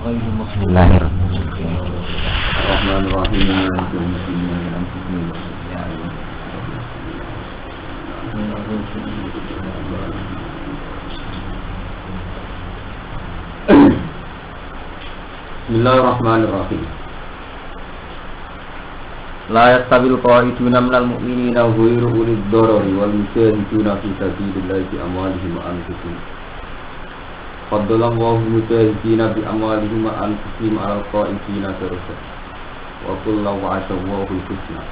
Bismillahirrahmanirrahim. La yastabil qa'iduna minal mu'minina ghairu ulil darari wal mujahiduna fi sabilillahi bi amwalihim wa anfusihim. Faddalallahu mujahidina bi amwalihim wa anfusihim 'alal qa'idina darajat. Wa kullu wa'adahu husna.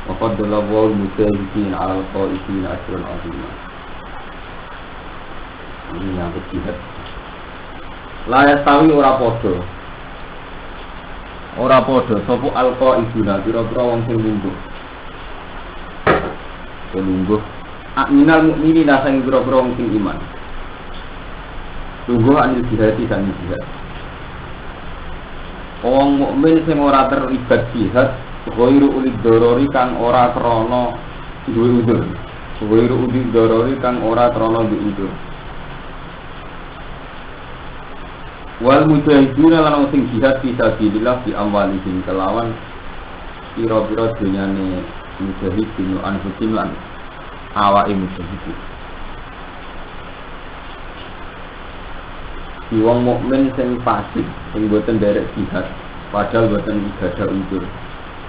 Wa faddalallahu mujahidina 'alal qa'idina ajran 'azima. Ini yang ketiga. La yastawi ora padha. Ora padha sapa alqaiduna pira-pira wong sing lungguh. Minal mukminina sing pira-pira wong sing iman. Lungguh anil jihad sang jihad. Wong mukmin sing ora terlibat jihad ghairu ulid darari kang ora krana duwe udzur. Ghairu ulid darari kang ora krana duwe udzur. Wal mujahiduna lan sing jihad fi sabilillah bi amwalihim kelawan pira-pira dunyane mujahidin anfusim lan awake mujahidin. Wong mukmin sing fasik sing boten derek jihad padahal boten ibadah unsur.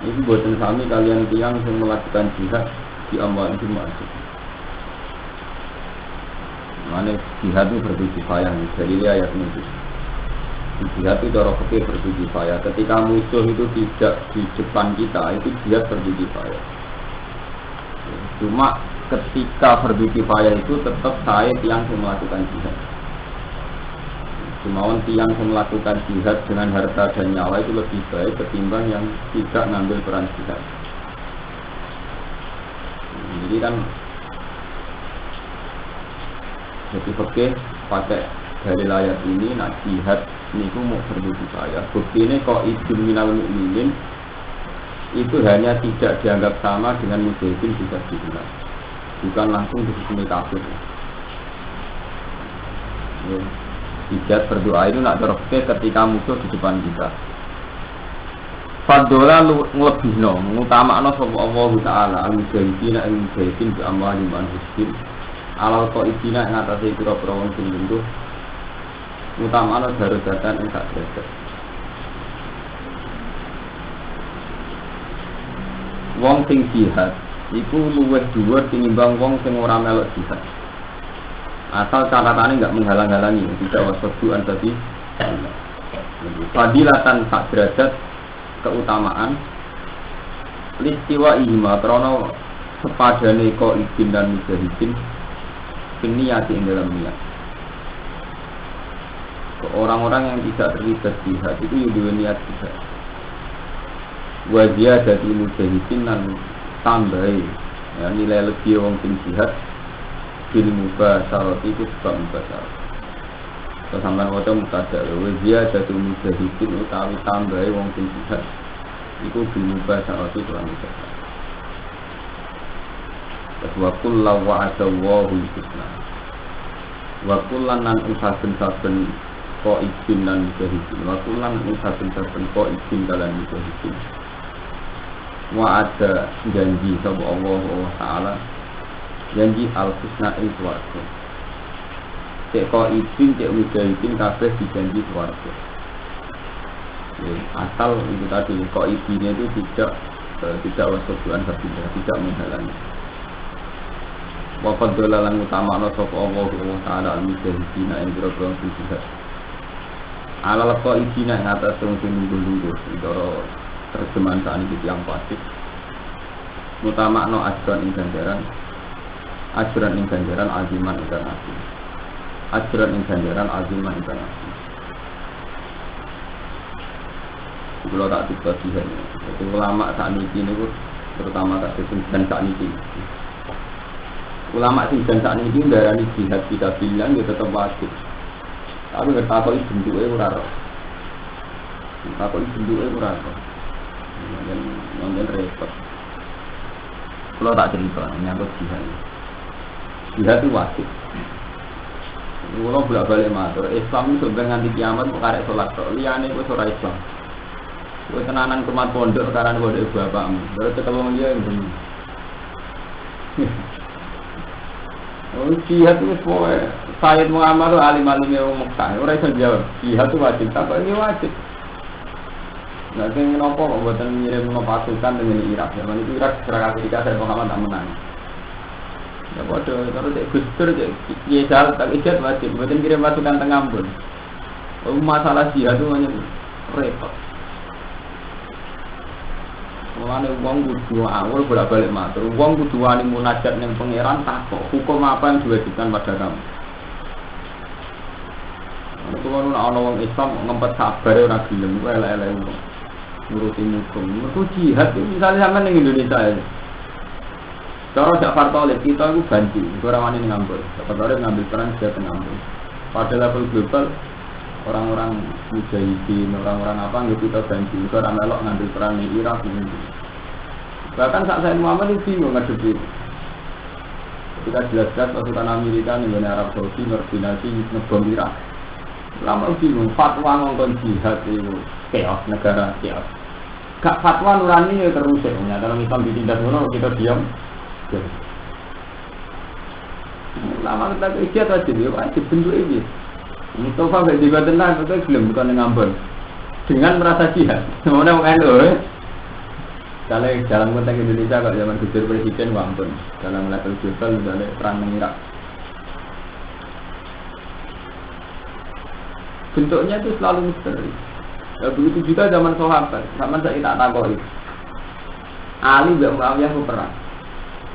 Iki boten sami kalian tiyang sing melakukan jihad di amwalihim masuk. Mane jihad itu berkifayah dari ayat ini. Jihad itu cara fikih berkifayah. Ketika musuh itu tidak di depan kita, itu jihad berkifayah. Cuma ketika berkifayah itu tetap saya yang melakukan jihad. Cuma yang melakukan jihad dengan harta dan nyawa itu lebih baik ketimbang yang tidak mengambil peran jihad. Jadi kan jadi fikih pakai dari ayat ini nak jihad niku mau berkifayah. Bukti ini kok idun minal mu'minin itu hanya tidak dianggap sama dengan mujahidin bisa dibilang, bukan langsung dihukumi kafir. Jihad berdoa itu nak terobke ketika musuh di depan kita. Fadola ngelebihno ngutamakno sapa Allah Ta'ala al-mujahidin al-mujahidin bi amwalihim wa anfusihim alal qaidina ing atase pira-pira wong sing lungguh utamane darajatan ing sak derajat. Wong sing jihad iku luwih dhuwur tinimbang wong sing ora melok jihad. Asal catatannya enggak menghalang-halangi, tidak wasduan tadi. Fadilatan sak derajat keutamaan listiwa ihma krana sepadane qaidin dan mujahidin niati ing dalam niat. Orang-orang yang tidak terlibat jihad itu juga niat jihad. Wajah dari mujahidin dan tambahi ya, nilai lebih orang sing jihad bil mubasyarat itu sebab mubasyarat. Sampeyan waca mutaja wajah dari mujahidin utawi tambahi orang sing jihad itu bil mubasyarat itu lan mubasyarat. Wa kullu wa'adahu husna. Wa kullan nan usaben-saben qaidin dan mujahidin wa kullan usaben-saben qaidin dalam mujahidin wa ada janji sapa Allah Ta'ala janji al-husna ing swarga. Cek qaidin cek mujahidin kabeh dijanji swarga. Asal itu tadi qaidinnya itu tidak wasduan tidak menghalangi. Wa fadhala lan utamana sapa Allah Ta'ala al-mujahidin ing boro-boro jihad. Alal qaidina ing atas wong sing lungguh-lungguh cara terjemahan saat ini yang fasik mutamakno ajran ing ganjaran aziman internasional ajran ing ganjaran aziman internasional. Kalau tak dibagi ulama saat ini terutama tak dan saat ini ulama sing dan saat ini darani jihad kita bilang dia tetap wajib. Tapi bertakoi bentuknya ora roh. Bertakoi bentuknya ora roh. Nonton repot. Kalau tak cerita, nyangkut jihad. Jihad itu wajib. Kulo bolak-balik matur, Islam itu sampai nganti kiamat kok karek salat tok. Liyane wis ora Islam. Kowe tenanan kumat pondok karena pondok ibu bapakmu. Berarti kalau dia yang bunyi. Oh, jihad itu semua. Sayyid Muhammad itu alim-alim yang Mekah. Orang itu jawab, jihad itu wajib. Tapi ini wajib. Nanti kenapa kok buatan mengirim pasukan dengan Irak? Zaman itu Irak secara ketika Sayyid Muhammad tak menang. Ya bodoh, kalau cek gustur, cek jihad, tak ijat wajib. Buatan kirim pasukan tengah pun. Masalah jihad itu hanya repot. Mulane wong kudu awal bolak-balik matur. Wong kudu wani munajat ning pangeran takok hukum apa yang diwajibkan pada kamu. Itu kan ana wong Islam ngempet sabar ora gelem kok elek-elek wong. Nuruti hukum. Mergo jihad itu misalnya sampean ning Indonesia ya. Cara Ja'far Thalib kita itu ganti, ora wani ngambil. Ja'far Thalib ngambil peran sebagai pengambil. Pada level global orang-orang mujahidin, orang-orang apa nggak kita ganti, orang melok ngambil peran di Irak ini. Bahkan saat Sayyid Muhammad itu bingung ngadepi. Ketika jelas-jelas pasukan Amerika nih dari Arab Saudi koordinasi ngebom Irak. Lama bingung fatwa ngomong jihad itu chaos negara chaos. Gak fatwa nurani ya terus ya. Kalau Islam ditindas ngono kita diam. Lama kita ijazah wajib bentuk ini. Mustafa gak juga tenang, itu belum bukan ngambon dengan merasa jihad. Semuanya mengenai loh. Kalau dalam konteks Indonesia kalau zaman Gus Dur presiden ngambon dalam level global misalnya perang Irak. Bentuknya itu selalu misteri. Ya, begitu juga zaman sahabat. Zaman saya tak takoi. Ali gak Muawiyah ke perang.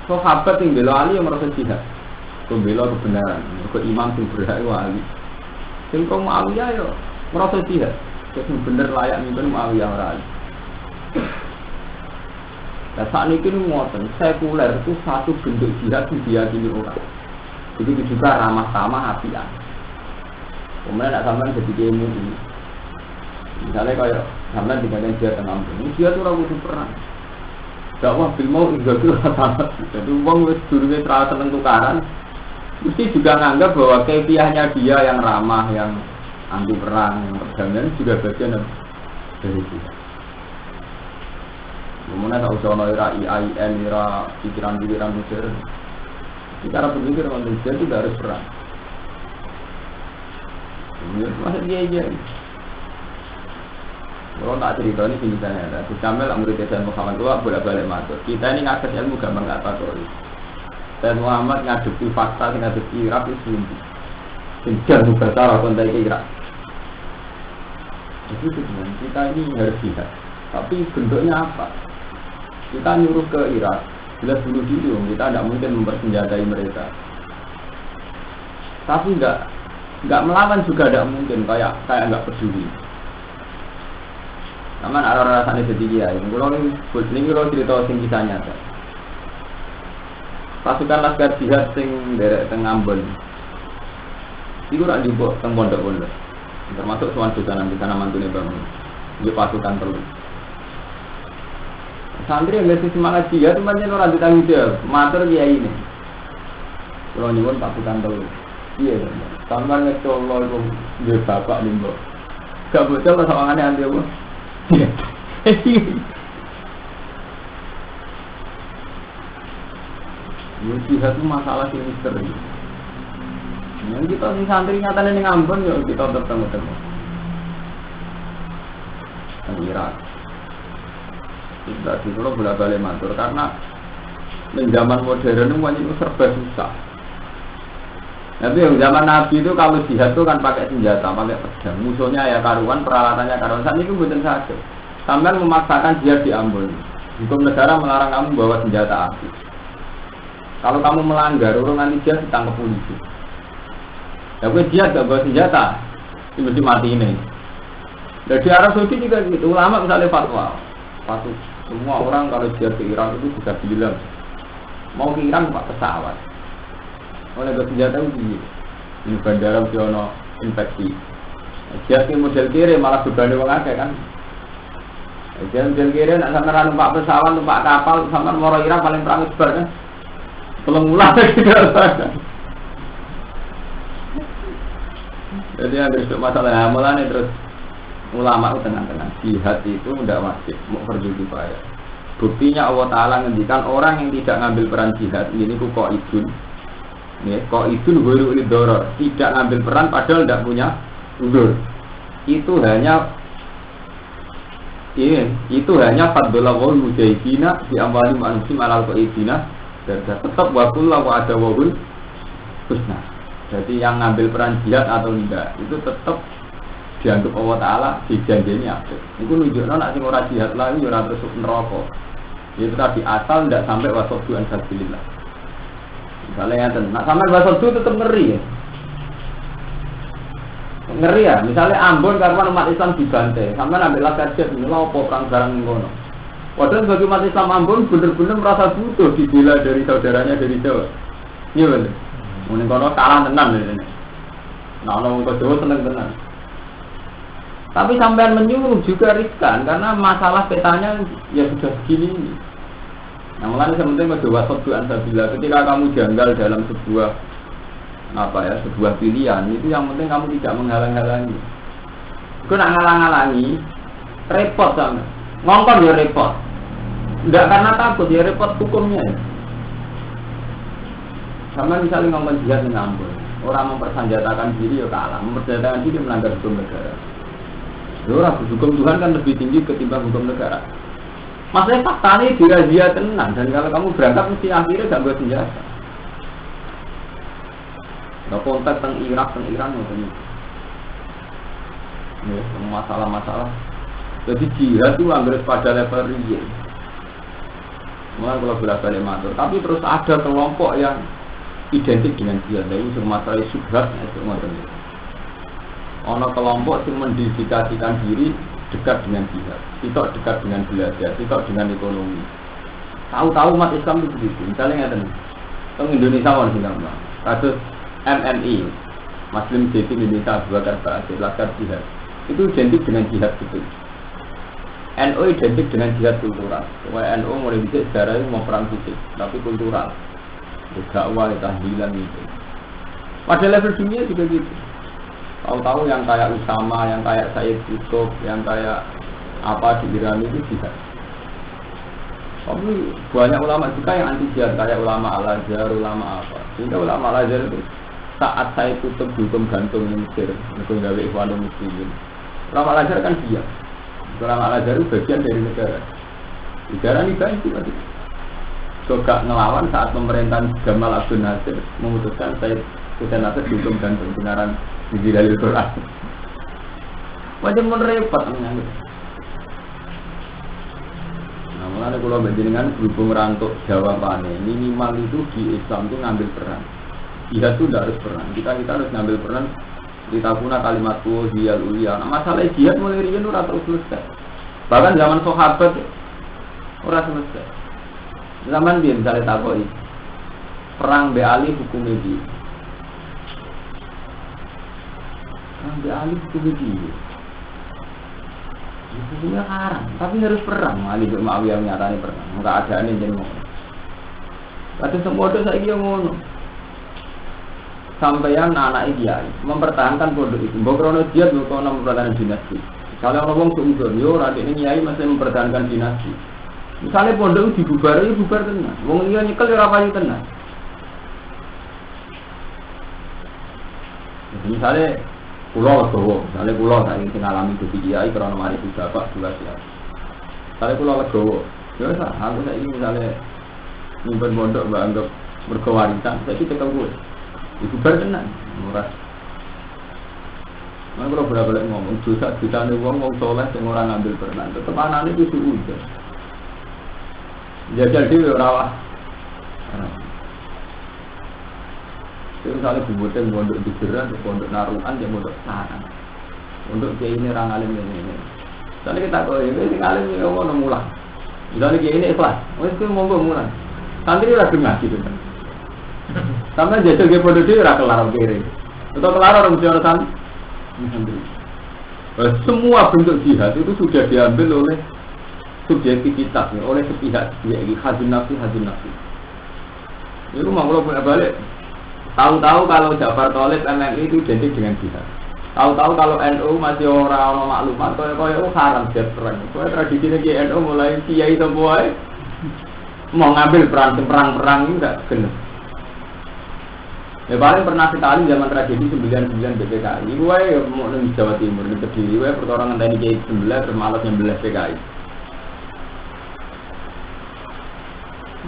Sahabat yang bela Ali yang merasa jihad. Membela kebenaran. Ke imam yang berhak Ali. Sing kok Muawiyah yo merasa jihad. Sing bener layak mimpin Muawiyah ora. Lah sakniki ngoten, sekuler itu satu bentuk jihad yang diyakini orang. Begitu juga ramah tamah apian. Kemudian nak sampean jadi ilmu ini. Misalnya kayak sampean dikatakan jihad tengah ini jihad ora kudu perang. Dakwah bil mau enggak sama. Jadi wong wis durunge terasa seneng tukaran. Mesti juga menganggap bahwa kefiahnya dia yang ramah, yang anti perang, yang perdamaian juga bagian dari itu. Kemudian tak usah era IAIN, era pikiran-pikiran modern. Cara berpikir manusia itu tidak harus perang. Masa dia aja. Kalau tak cerita ini sini saya ada. Sampai murid Sayyid Muhammad tua bolak-balik masuk. Kita ini ngakses ilmu gampang nggak tahu. Dan Muhammad ngadepi fakta, ngadepi Irak itu sendiri. Sejak juga cara kontak Irak. Jadi sebenarnya kita ini harus lihat. Tapi bentuknya apa? Kita nyuruh ke Irak. Jelas dulu kita tidak mungkin mempersenjatai mereka. Tapi nggak melawan juga tidak mungkin. Kayak nggak peduli. Namun arah-arah sana jadi dia. Kalau cerita sing kisah nyata. Pasukan laskar jihad sing derek teng Ambon. Iku rak dibawa teng pondok-pondok. Termasuk sowan dosanan di sana mantune bangun. Iki pasukan telu. Santri yang ngasih semangat jihad itu pancen ora ditanggung jawab. Matur kiai ini. Kalau nyuwun pasukan telu. Iya, sampeyan ngecolok iku nggih bapak nimbo. Gak bocor kok sawangane anti apa? Jihad itu masalah yang misteri. Yang kita si santri nyatanya yang Ambon, ya kita bertemu-temu. Di Irak. Kita di Pulau bolak-balik matur karena di zaman modern itu serba susah. Tapi yang zaman Nabi itu kalau jihad itu kan pakai senjata, pakai pedang. Musuhnya ya karuan, peralatannya karuan. Saat itu bukan saja. Sampai memaksakan jihad di Ambon. Hukum negara melarang kamu bawa senjata api. Kalau kamu melanggar, orang nanti jihad ditangkap polisi. Ya gue jihad gak bawa senjata, mesti mati ini. Dari Arab Saudi juga gitu, ulama misalnya fatwa. Semua orang kalau jihad ke Irak itu bisa bilang mau ke Irak pak pesawat. Oleh bawa senjata itu ini bandara Siono infeksi. Jihad ke model kiri malah berbanding orang akeh kan. Jihad model kiri nak sampai numpak pesawat, numpak kapal, sampai moro Irak paling perang sebar kan. Pelengula tidak ada. Jadi ada masalah amalan terus ulama itu tenang-tenang. Jihad itu tidak wajib, mau pergi kifayah. Buktinya Allah Taala ngendikan orang yang tidak ngambil peran jihad ini kok idun. Kok idun guru lidoror, tidak ngambil peran padahal tidak punya udur. Itu hanya fadlullah mujahidina di amwali manusim alal qaidina dan tetap wakul wa ada wahul husna. Jadi yang ngambil peran jihad atau tidak itu tetap dianggap Allah Taala dijanjinya. Itu nunjukno nek sing ora jihad lagi ora terus neraka. Itu tadi asal tidak sampai wasoddu an sabilillah. Misalnya nak sampai wasoddu tetap ngeri ya. Ngeri ya, misalnya Ambon karena umat Islam dibantai, sampai ambil laga jet, ini apa perang barang ngono. Padahal bagi umat Islam Ambon benar-benar merasa butuh dibela dari saudaranya dari Jawa. Iya benar. Mungkin kono kalah tenan ini. Nah, orang ke Jawa tenang. Tapi sampean menyuruh juga riskan karena masalah petanya ya sudah begini ini. Nah, mulanya sementing kedua soduan sabila ketika kamu janggal dalam sebuah pilihan itu yang penting kamu tidak menghalang-halangi. Kau nak ngalang-halangi repot sama ngongkon ya repot. Tidak karena takut ya repot hukumnya. Sama misalnya ngomong jihad dengan Ambon, orang mempersenjatakan diri ya kalah, mempersenjatakan diri melanggar hukum negara. Orang hukum Tuhan kan lebih tinggi ketimbang hukum negara. Maksudnya faktanya dia tenang dan kalau kamu berangkat mesti akhirnya gak buat senjata. Nah, kontak tentang Iran ini. Ya, masalah-masalah. Jadi jihad itu anggap pada level real. Mulai kalau bolak-balik matur, tapi terus ada kelompok yang identik dengan jihad. Itu masalah subhat semua ini. Ono kelompok yang mendedikasikan diri dekat dengan jihad, tidak dekat dengan belajar, tidak dengan ekonomi. Tahu-tahu umat Islam itu begitu. Misalnya ada nih, teng Indonesia orang bilang, kasus MNI, Muslim Jihad Indonesia Abu Bakar Ba'asyir, Laskar Jihad, itu identik dengan jihad betul. NU identik dengan jihad kultural. NU mulai bisa sejarah itu mau perang fisik, tapi kultural. Dakwah, tahlilan itu. Pada level dunia juga gitu. Tahu-tahu yang kayak Usama, yang kayak Said Qutb, yang kayak apa di Iran itu jihad. Tapi banyak ulama juga yang anti jihad, kayak ulama Al-Azhar, ulama apa. Sehingga ulama Al-Azhar itu saat Said Qutb dihukum gantung di Mesir, untuk gawe Ikhwanul Muslimin. Ulama Al-Azhar kan diam. Ulama Al-Azhar itu bagian dari negara. Negara ini baik itu. Juga ngelawan saat pemerintahan Gamal Abdul Nasir memutuskan Said Hussein Nasir dihukum gantung benaran di dalil Quran. Macam repot menyangkut. Nah, mulanya kalau berjenengan berhubung rantuk jawabannya minimal itu di Islam itu ngambil peran. Jihad itu tidak harus peran. Kita harus ngambil peran. Kita punya kalimat hiyal ulia. Nah, masalah jihad mulai riyen ora terus selesai. Bahkan zaman sahabat ora selesai. Zaman dia misalnya takoi perang be Ali hukum ini. Ambil alih itu begini. Hukumnya haram, tapi harus perang. Ali bin Muawiyah nyatanya perang. Enggak ada yang jadi ngono. Kata semua itu saya kira ngono. Sampaian anak dia mempertahankan pondok itu. Bokrono dia bukan mempertahankan dinasti. Kalau orang seuzon, yo rakyat ini nyai masih mempertahankan dinasti. Misalnya pondok dibubar, itu bubar tenang. Wong dia nyekel ya rapayu tenang. Misalnya pulau Legowo, misalnya pulau saya ingin mengalami kebijian karena mari sudah pak dua siap. Misalnya pulau Legowo, biasa. Aku saya ingin misalnya nyimpen pondok anggap berkewarisan, saya kita tahu itu berkenan, murah. Mana kalau bolak-balik ngomong dosa nih wong soleh yang orang ngambil peran, tetap anak itu sudah. Jajal dia rawah. Misalnya bubutan pondok di Jeran, pondok Naruhan, dia pondok Sarang. Untuk kayak ini orang alim ini. Misalnya kita kau ini alim ini ngomong mulang. Misalnya kayak ini ikhlas, itu ngomong mulang. Santri lah dengar gitu kan. Sampai jajal kayak pondok dia rakyat kelar kiri. Atau kelar orang mesti orang santri. Semua bentuk jihad itu sudah diambil oleh subjektivitas, oleh sepihak. Jadi hazin nafsi. Itu mau kalau punya balik. Tahu-tahu kalau Ja'far Thalib MNI itu identik dengan jihad. Tahu-tahu kalau NU masih orang maklumat, kaya haram jet perang. Kaya tradisinya ki NU mulai kiai semua mau ngambil peran perang ini enggak kena. Ya paling pernah sekali zaman tragedi 99 PKI. Gue mau di Jawa Timur di Kediri, gue pertolongan tadi kiai 11 termalas 11 PKI.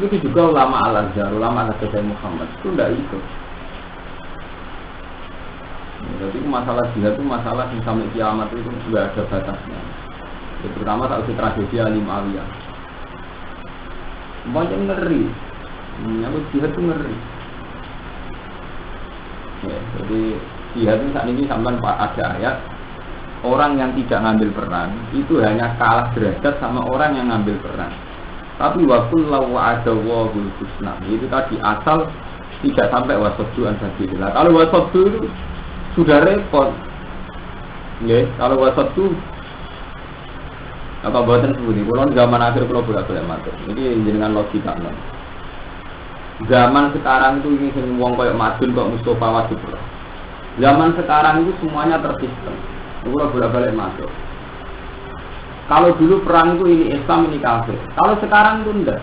Itu juga ulama Al-Azhar, ulama Al-Azhar Muhammad itu enggak ikut. Jadi masalah jihad itu masalah yang sampai kiamat itu juga ada batasnya. Ya, terutama saat tragedi Alim Aliyah. Banyak ngeri, menyambut jihad itu ngeri. Ya, jadi jihad itu saat ini sampai ada ayat orang yang tidak ngambil peran itu hanya kalah derajat sama orang yang ngambil peran. Tapi wakullahu wa'adallahu husna itu tadi asal tidak sampai wasabdu an sabilillah. Kalau wasabdu itu sudah repot, ya. Kalau WhatsApp tu apa buatan seperti kalau zaman akhir kalau boleh matur. Ini dengan logika kan. Zaman sekarang itu ini semua kayak Madun kok Mustafa wajib. Zaman sekarang itu semuanya tersistem. Kalau boleh matur. Kalau dulu perang itu ini Islam ini kafir. Kalau sekarang itu enggak.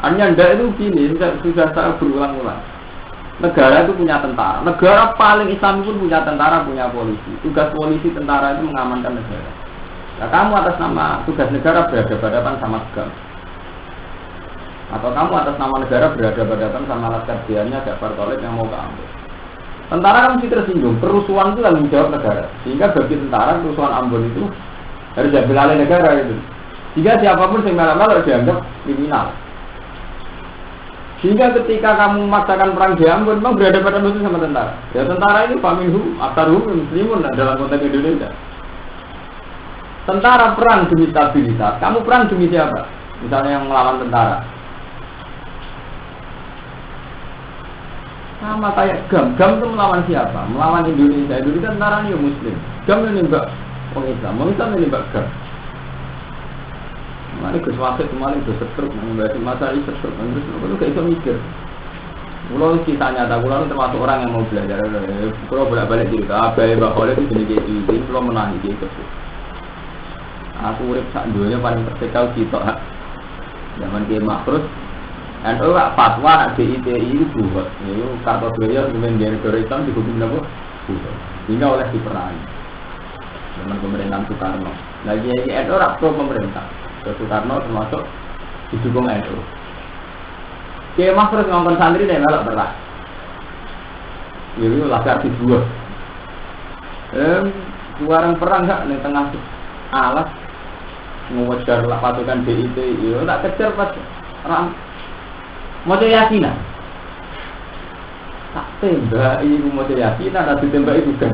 Hanya enggak itu gini, sudah saya berulang-ulang. Negara itu punya tentara. Negara paling Islam pun punya tentara, punya polisi. Tugas polisi tentara itu mengamankan negara. Nah, kamu atas nama tugas negara berhadapan sama GAM. Atau kamu atas nama negara berhadapan sama laskar jiannya Jafar Tholib yang mau keambil. Tentara kan mesti tersinggung. Kerusuhan itu tanggung jawab negara. Sehingga bagi tentara kerusuhan Ambon itu harus diambil alih negara itu. Sehingga siapapun yang malah dianggap kriminal. Sehingga ketika kamu memaksakan perang di Ambon, memang berhadapan itu sama tentara. Ya tentara ini faminhum, aktaruhum muslimun dalam konteks Indonesia. Tentara perang demi stabilitas. Kamu perang demi siapa? Misalnya yang melawan tentara. Sama kayak GAM. GAM itu melawan siapa? Melawan Indonesia. Indonesia tentara ini muslim. GAM ini mbak orang Islam. Orang Islam ini mbak GAM. Mari Gus Wakil kemarin Gus Setruk membahas masalah ini Setruk. Terus lu gak bisa mikir. Kalau kisahnya tak, kalau termasuk orang yang mau belajar. Kalau bolak-balik cerita, Abai Bakholeh itu jenis kayak gitu. Kalau menangi kayak gitu. Aku urip sak dunia paling tersekal gitu. Zaman kiamat terus. Dan orang fatwa nak DITI itu buat. Itu kartu player dengan negara Islam dihukum apa? Buat. Hingga oleh diperangi. Zaman pemerintahan Soekarno. Lagi NU rak pro pemerintah. Soekarno termasuk didukung NU. Kemah terus ngomong santri dan melok berat. Ini laskar dibuat. Warang perang gak di tengah alas mengejar pasukan DITI. Yo tak kejar pas ram. Mau yakinan. Tak tembak ibu mau yakinan ada ditembak itu kan.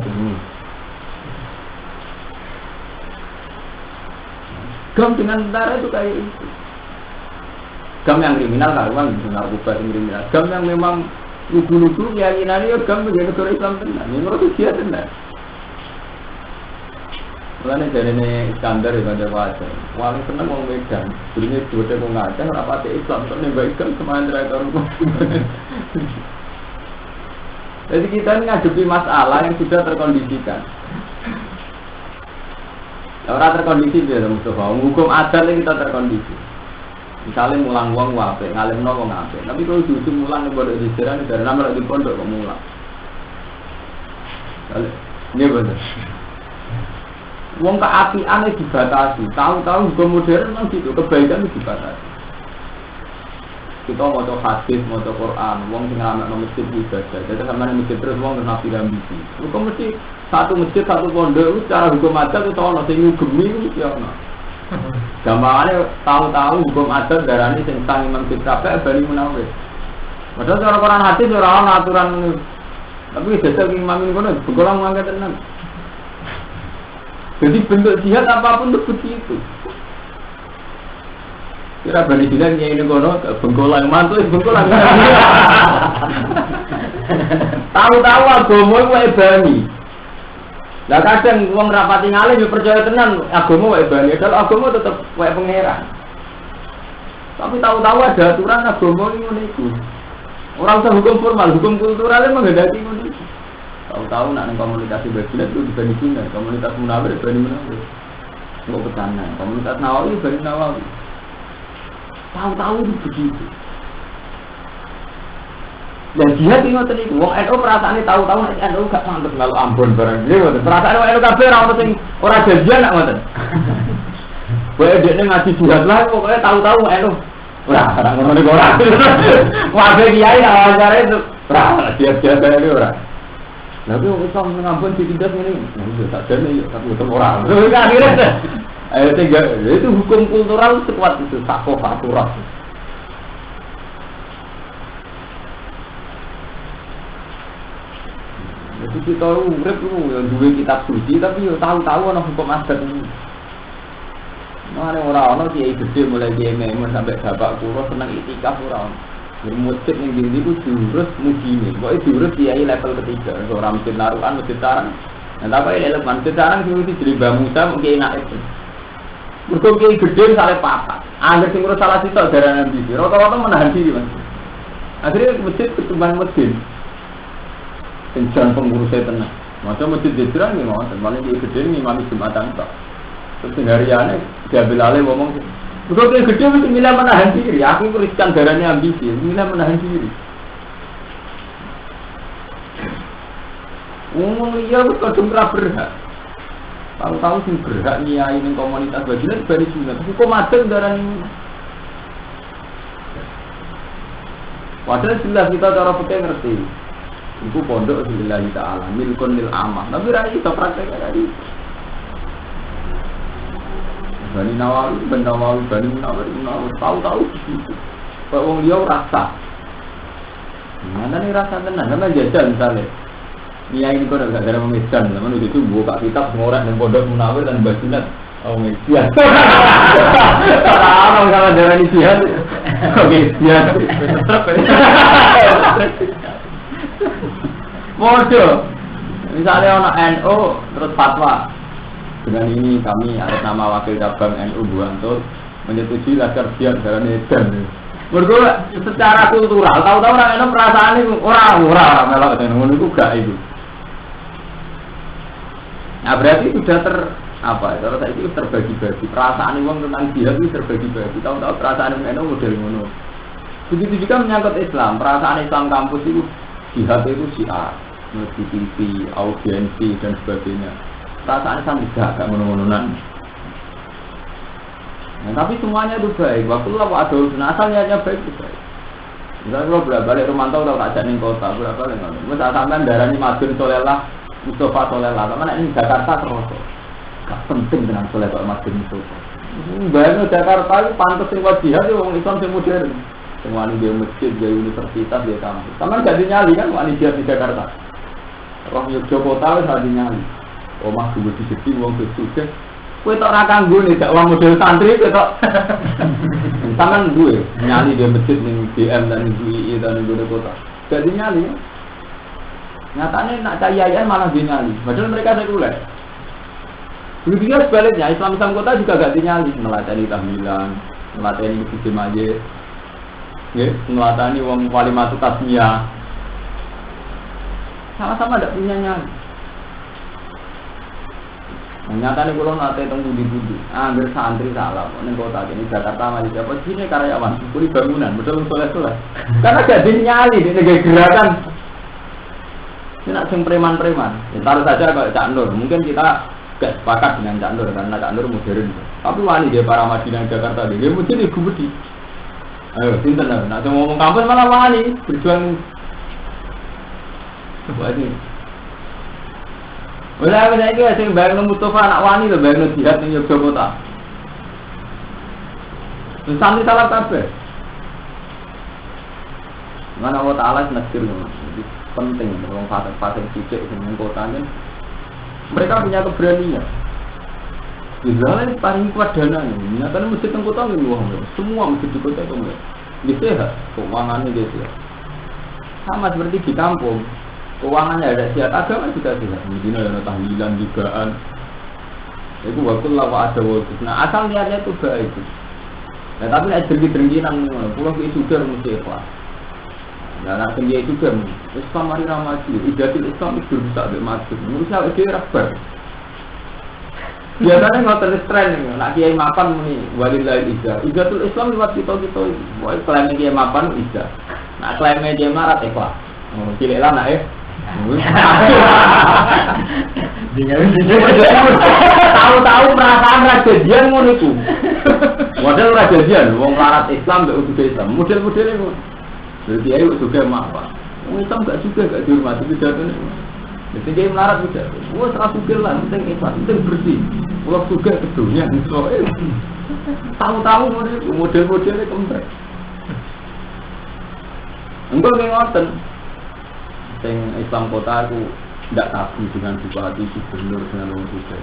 GAM dengan tentara itu kayak itu. GAM yang kriminal karuan, narkoba yang kriminal. GAM yang memang lugu-lugu keyakinannya ya GAM menjadi negara Islam tenar. Ini menurut dia tenar. Mulanya dari ini Iskandar ya pada wajah. Paling senang orang Medan. Dulunya dua orang ngajak rapatnya Islam. Soalnya baikkan kemarin terakhir rumah. Jadi kita ini ngadepi masalah yang sudah terkondisikan. Orang terkondisi dia Mustafa. Hukum adat kita terkondisi. Misalnya mulang wong wape, ngalim wong wape. Tapi kalau justru mulang bodoh di jalan dari nama di pondok kok mulang. Ini benar. Wong keapian itu dibatasi. Tahu-tahu hukum modern memang gitu, kebaikan itu dibatasi. Kita mau hadis, mau Quran, wong sing ngamalno masjid ibadah. Jadi sama masjid terus wong nabi ambisi. Hukum mesti satu masjid satu pondok itu secara hukum adat itu ono sing ngugemi itu ya ono. Gampangane tahu-tahu hukum adat darani sing sang Imam Syafi'i bali munawwir. Padahal cara Quran hadis ora ono aturan tapi jajal Imam ngono begolang mangke tenan. Jadi bentuk jihad apapun itu begitu. Kira bani bilang yang ini kono bengkolang mantu bengkolang. Tahu-tahu agama wae bani. Lah kadang wong rapati ngalih yo percaya tenan agama wae bani, padahal agama tetep wae pangeran. Tapi tahu-tahu ada aturan agama iki ngene iku. Ora usah hukum formal, hukum kultural menghendaki ngono iki. Tahu-tahu nak neng komunitas Bajilat itu dibanding Cina, komunitas Munawir dibanding Munawir. Enggak pecanan, komunitas Nawawi dibanding Nawawi. Tahu-tahu itu begitu. Dan jihad ini ngoten iku, wong NU perasaane tahu-tahu nek NU gak mantep kalau Ambon barang. Lha perasaan wong NU kabeh ora ono sing ora janjian nak ngoten. Wae dekne ngaji jihad lah pokoknya tahu-tahu NU. Ora ngono niku ora. Wae kiai awalane itu ora jihad-jihad ini ora. Tapi wong Islam ngampun ditindas ngene. Nah, tak jane yo tapi ketemu orang. Terus akhirnya itu hukum kultural sekuat itu sakoh aturan. Jadi kita urip yang duwe kitab suci tapi yo tahu-tahu ana hukum adat ini. Mane ora ana kiai gede mulai kiai memon sampai bapak kula seneng itikaf ora. Masjid yang gini itu diurus mujini, pokoknya diurus kiai level ketiga, orang masjid naruhan, masjid sarang. Nah tapi ini level masjid sarang itu jadi Mbah Musa mungkin enak itu. Mereka kiai gede misalnya papat, agar sing urus salah sitok darah ambisi, rata-rata menahan diri mas. Akhirnya masjid ketumbuhan masjid, penjualan pengurusnya tenang. Macam masjid jadiran ni mau, paling kiai gede ni imam Jumatan tak. Terus hariannya diambil alih ngomong. Kalau dia gede mesti milih menahan diri. Aku riskan darahnya ambisi, milih menahan diri. Ngomong iya, kadang kerap berhak. Tahu-tahu sih berhak niai dengan komunitas Bajilat dari Cina. Tapi kok macam darah ini? Padahal jelas kita cara pakai ngerti. Itu pondok lillahi ta'ala, milkun lil amah. Tapi rai kita prakteknya tadi. Bani Nawawi, Bani Munawir, tahu-tahu begitu. Kalau orang dia rasa, mana nih rasa tenang, karena jajan misalnya. Dia ini kok agak ada mengejan, namun itu buka kitab ngorek dan pondok Munawir dan Bajilat. Oh mengejan. Kalau misalnya darah ini jihad, oke jihad. Bodoh. Misalnya orang NU terus fatwa. Dengan ini kami atas nama wakil cabang NU Buantul menyetujui laskar jihad darah Edan. Mereka secara kultural, tahu-tahu orang NU perasaan ini orang melok dengan itu gak itu. Nah berarti sudah kalau saya itu terbagi-bagi perasaan uang tentang jihad itu terbagi-bagi. Tahu-tahu perasaan NU model ngono. Begitu juga menyangkut Islam, perasaan Islam kampus itu jihad itu syiar, di TV, audiensi dan sebagainya. Perasaan Islam tidak ngono-ngononan. Nah, tapi semuanya itu baik. Waktu itu ada urusan asalnya baik itu baik. Misalnya kalau bolak-balik Romanto kalau tak jadi kota, bolak-balik ngono. Misal sampean darani Madun Solelah, Mustafa Solelah, mana ini Jakarta terus. Gak penting dengan Solelah Madun Mustafa. Bayangno Jakarta itu pantes sing jihad itu wong Islam sing modern. Semua ini dia masjid, dia universitas, dia kampus. Sampean gak dinyali kan wani jihad di Jakarta. Roh Yogyakarta wis gak dinyali. Omah dulu di sini, uang bersudah. Kue tak rakang gue nih, uang model santri, kue tak. Tangan gue nyali dia masjid nih DM dan UI dan ibu kota. Jadi nyali. Nyatanya nak cahayan malah dia nyali. Padahal mereka sekuler. Begitu juga sebaliknya, Islam kota juga gak dinyali. Melatih tahmilan, melatih masjid majid, melatih uang walimatu tasmiyah. Sama-sama tidak punya nyali. Nyata nih kalau nanti tunggu di budi, ambil santri salah, nih kota ini Jakarta masih dapat sini karyawan, kuli bangunan, betul soleh. Karena jadi nyali di negara gerakan, ini nak sing preman-preman. Ya, taruh saja kalau Cak Nur, mungkin kita gak sepakat dengan Cak Nur karena Cak Nur modern. Tapi wani dia para Madinah Jakarta dia mungkin ibu budi. Ayo, pinter lah. Nak ngomong kampus malah wani berjuang. Coba ini. Wala ana iki sing bayang Mustafa anak wani lho bayang jihad ning Yogyakarta. Terus santri salah kabeh. Mana Allah Taala nakir penting wong fase-fase cicik sing kotane. Mereka punya keberanian. Israel paling kuat dana ini. Nyatanya masjid teng kota nggih wong. Semua masjid di kota itu nggih sehat, keuangannya nggih sehat. Sama seperti di kampung. Keuangannya ada sihat, agama juga sehat. Mungkin ada tahlilan jugaan. Itu waktu lawa ada waktu. Nah asal niatnya itu baik. Nah tapi ada dengki-dengkinan, pulau itu juga mesti ikhlas. Nah nak tinggi juga Islam mari ra maju, idatul Islam itu bisa ambek maju. Menurut saya dia rabar. Biasanya ngoten tren nak kiai mapan muni walillahi ida. Idatul Islam lewat kita-kita. Wae klaim kiai mapan ida. Nak klaim kiai marat ikhlas. Oh, cilik lah nak tahu-tahu perasaan rajadian ngono iku. Model rajadian wong larat Islam mbek udah Islam. Model-modele ngono. Jadi ayo juga mapan. Wong Islam gak juga gak dihormati pidatonya. Jadi dia melarat juga. Wah seratu lah, penting Islam, penting bersih. Kalau juga ke dunia, tahu-tahu model-modelnya kembali. Enggak ngoten. Yang Islam kota aku tidak tabu dengan bupati, gubernur dengan orang juga.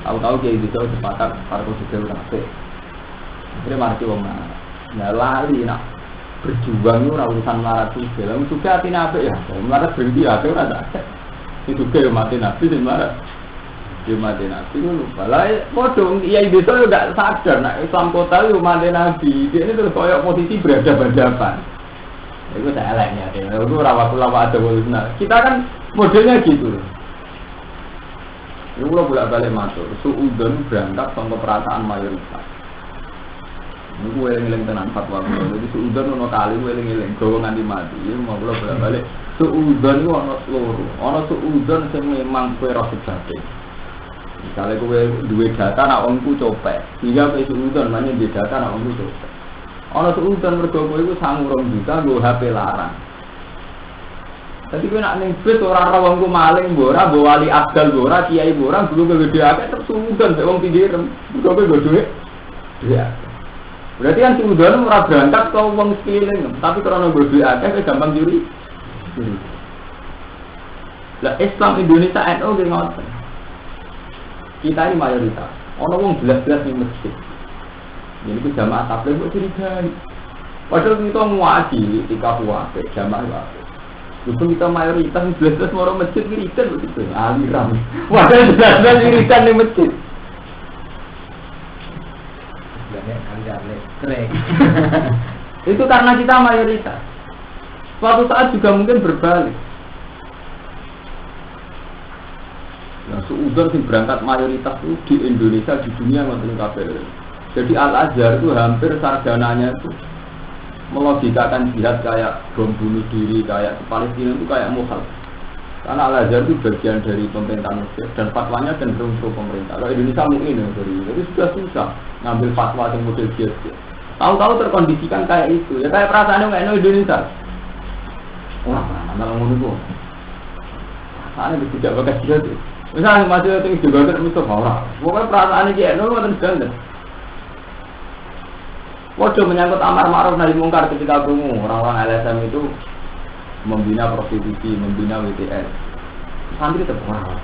Tahu-tahu kayak gitu sepakat para konstitusi rapi. Akhirnya mari wong nah lali nak berjuang itu urusan melarat juga. Lalu juga hati nabi ya, melarat berhenti ya, itu ada. Itu juga mati nabi sih melarat. Dia mati nabi itu lupa. Lah, bodoh. Iya itu juga sadar. Nak Islam kota itu mati nabi. Dia ini terus koyok posisi berhadapan-hadapan. Itu saya lainnya. Itu rawatullah ada walisna. Kita kan modelnya gitu. Ini kalau bolak-balik masuk. Suudon berangkat contoh perasaan mayoritas. Ini gue eling-eling tenan fatwa gue. Jadi suudon ono kali gue eling-eling. Gue nganti mati. Ini mau bolak-balik. Suudon itu ono seluruh. Ono suudon yang memang gue rasa jatuh. Misalnya gue duwe data nak omku copet. Hingga gue suudon mana di data nak omku copet. Ono suudon mergo kowe iku sangu 2 juta nggo HP larang. Dadi kowe nak ning bis ora ora wongku maling mbok ora mbok wali abdal mbok ora kiai mbok ora guru gede akeh tetep suudon mek wong pinggirem. Mergo kowe nggo dhuwit. Ya. Berarti kan suudon ora berangkat ke wong sekeliling, tapi karena nggo dhuwit akeh kowe gampang juri. Lah Islam Indonesia NU ki ngoten. Kita ini mayoritas. Ono wong belas-belas ning masjid. Jadi itu jamaah tabligh kok curigai. Padahal kita ngaji ketika puasa jamaah wae. Justru kita mayoritas belas-belas orang masjid wiridan begitu. Aliran. Padahal belas-belas wiridan di masjid. Itu karena kita mayoritas. Suatu saat juga mungkin berbalik. Nah, suudon sing berangkat mayoritas itu di Indonesia di dunia ngoten kabeh. Jadi Al-Azhar itu hampir sarjananya itu melogikakan jihad kayak bom bunuh diri, kayak Palestina itu kayak mukhal. Karena Al-Azhar itu bagian dari pemerintah Mesir dan fatwanya cenderung pro pemerintah. Kalau Indonesia mungkin jadi sudah susah ngambil fatwa yang model jihad. Tahu-tahu terkondisikan kayak itu. Ya kayak perasaannya nggak Indonesia. Wah, mana ngono kok. Perasaannya tidak bagus jihad. Misalnya masih itu juga kan mesti orang. Pokoknya perasaannya kayak nol macam segala. Waduh menyangkut amar ma'ruf nahi mungkar ketika berumur orang-orang LSM itu membina prostitusi, membina WTS. Santri terpengaruh.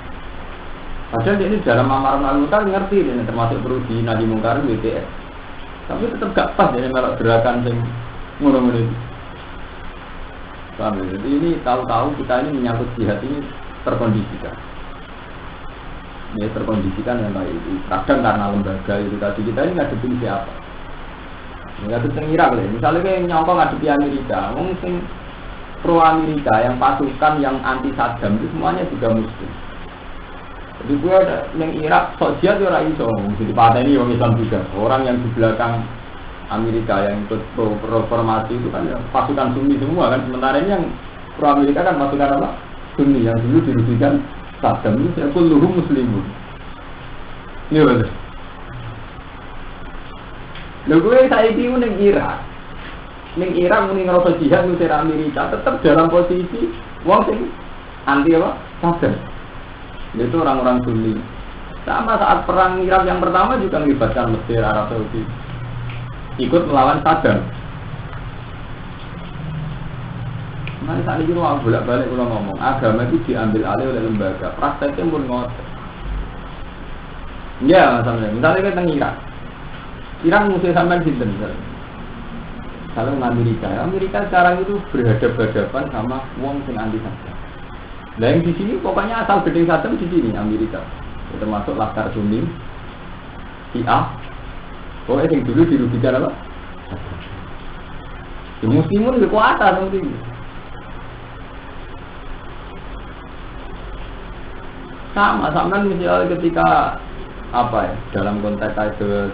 Padahal ini dalam amar ma'ruf nahi ngerti ini termasuk perlu di nahi mungkar WTS. Tapi tetap gak pas ini melok gerakan yang ngono-ngono itu. Jadi ini tahu-tahu kita ini menyangkut jihad ini terkondisikan. Ini terkondisikan yang baik itu. Kadang karena lembaga itu tadi kita ini ngadepin siapa? Nggak bisa Irak lah. Misalnya kayak nyongkong ngadepi Amerika, mungkin pro Amerika yang pasukan yang anti Saddam itu semuanya juga Muslim. Jadi gue ada yang Irak sok jihad ya orang iso, jadi pada ini orang Islam juga. Orang yang di belakang Amerika yang ikut pro reformasi itu kan ya, pasukan Sunni semua kan. Sementara ini yang pro Amerika kan pasukan apa? Sunni yang dulu dirugikan Saddam itu saya kulluhum muslimun. Iya betul. Lha gue saiki ning Irak. Ning Irak muni ngerasa jihad ngusir Amerika, tetap dalam posisi wong sing anti apa? Saddam. Itu orang-orang Sunni. Sama saat perang Irak yang pertama juga melibatkan Mesir, Arab Saudi. Ikut melawan Saddam. Nah, saat ini kalau bolak-balik kalau ngomong, agama itu diambil alih oleh lembaga. Prakteknya pun ngotot. Ya, misalnya kita Irak. Irak musuh sampai sinten misalnya. Kalau Amerika sekarang itu berhadapan-hadapan sama wong sing anti Saddam. Nah yang di sini pokoknya asal gedeng Saddam di sini Amerika. Ya, termasuk Laskar Sunni, Syiah. Pokoknya yang dulu dirugikan apa? Ya, muslimun kekuatan nanti. Sama misalnya ketika apa ya dalam konteks kasus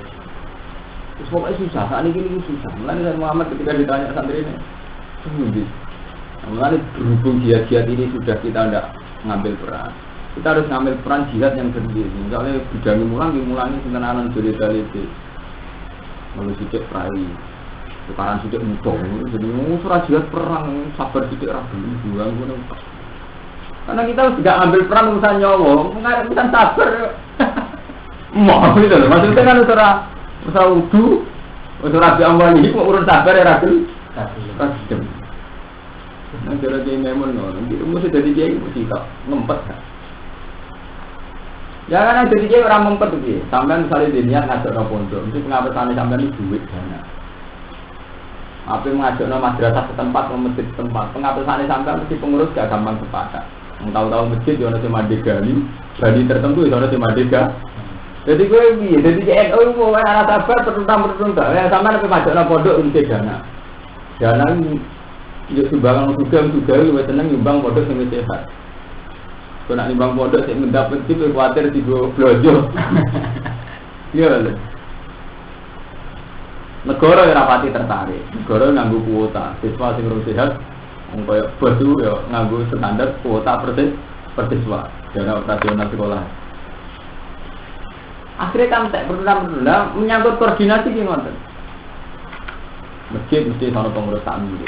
pokoknya susah, saat ini susah. Mulai dari Muhammad ketika ditanya santri ini, mulai berhubung jihad ini sudah kita tidak ngambil peran, kita harus ngambil peran jihad yang sendiri. Misalnya bidang mulangi sentenanan solidaritas, lalu sidik perai, sekarang sidik mutung, jadi surat jihad perang sabar sidik ragu, buang gunung. Karena kita tidak ambil peran urusan nyawa, urusan sabar. Mau gitu loh, maksudnya kan usaha wudu, usaha rabi amwali, urun sabar ya rabi. Rabi. Nah cara dia memang nanti mesti jadi dia mesti tak ngempet kan. Ya kan jadi dia orang ngempet tu, sampai misalnya dia niat ngajak no pondok, mesti pengapesan sampai ni duit dana. Apa ngajak no madrasah setempat, masjid setempat, pengapesan sampai mesti pengurus gak gampang sepakat. Tahu-tahu masjid dia cuma degali, bagi tertentu dia cuma dega. Jadi gue biar jadi NU mau anak sabar tertentang. Ya sama lebih macam nak pondok untuk dana. Dana ini sumbangan juga, gue seneng nyumbang pondok yang sehat. Kalau nak nyumbang pondok saya mendapat itu khawatir di blojo. Iya. Negara yang rapati tertarik, negara nganggu kuota, siswa sing urus sehat. Kayak batu ya nganggo standar kuota per siswa dana operasional sekolah. Akhirnya kan tak bertunda menyangkut koordinasi ki ngoten. Masjid mesti ana pengurus takmir.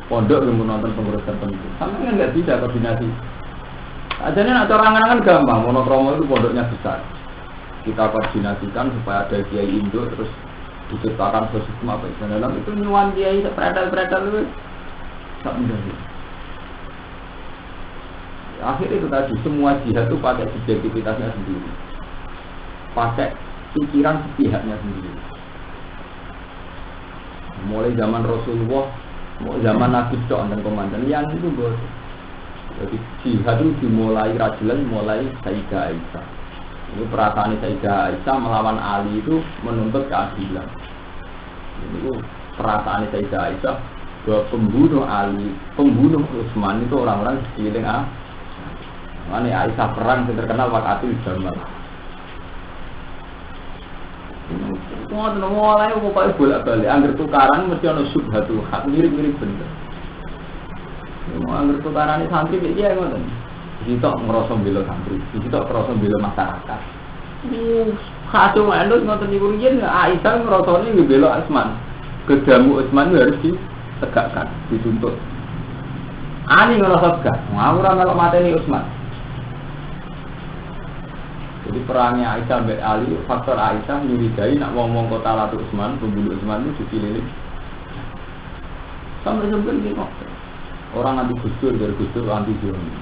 Pondok yang menonton pengurus tertentu. Sampai kan enggak bisa koordinasi. Ajane nek cara angan-angan gampang, monokromo itu pondoknya besar. Kita koordinasikan supaya ada kiai induk terus diciptakan sistem apa itu nyuwan kiai sepredal-predal itu tak mudah. Akhirnya itu tadi semua jihad itu pakai subjektivitasnya sendiri, pakai pikiran sepihaknya sendiri. Mulai zaman Rasulullah, zaman Nabi Doan dan komandan yang itu bos. Jadi jihad itu dimulai rajulan mulai Sayyidah Aisyah. Ini perasaan Sayyidah Aisyah melawan Ali itu menuntut keadilan. Ini perasaan Sayyidah Aisyah bahwa pembunuh Ali, pembunuh Utsman itu orang-orang di sekeliling Mana Aisyah perang yang terkenal Waqatul Jamal. Semua mulai pokoknya bolak-balik. Angger tukaran mesti ada subhatul hak, mirip-mirip bener. Angger tukaran ini santri dia ngoten. Di situ ngerasa bela santri, di situ ngerasa bela masyarakat. Kacau mandut ngoten niku riyen Aisyah ngrasane ngebela Utsman. Kedamu Utsman harus ditegakkan, dituntut. Ali ngerasa gak, ngawur melok mateni Utsman. Jadi perangnya Aisyah sampai Ali, faktor Aisyah nyurigai nak ngomong kota Latu Utsman, pembunuh Utsman itu dipilih. Sampai-sampai ini orang anti Gusdur dari Gusdur anti Joni.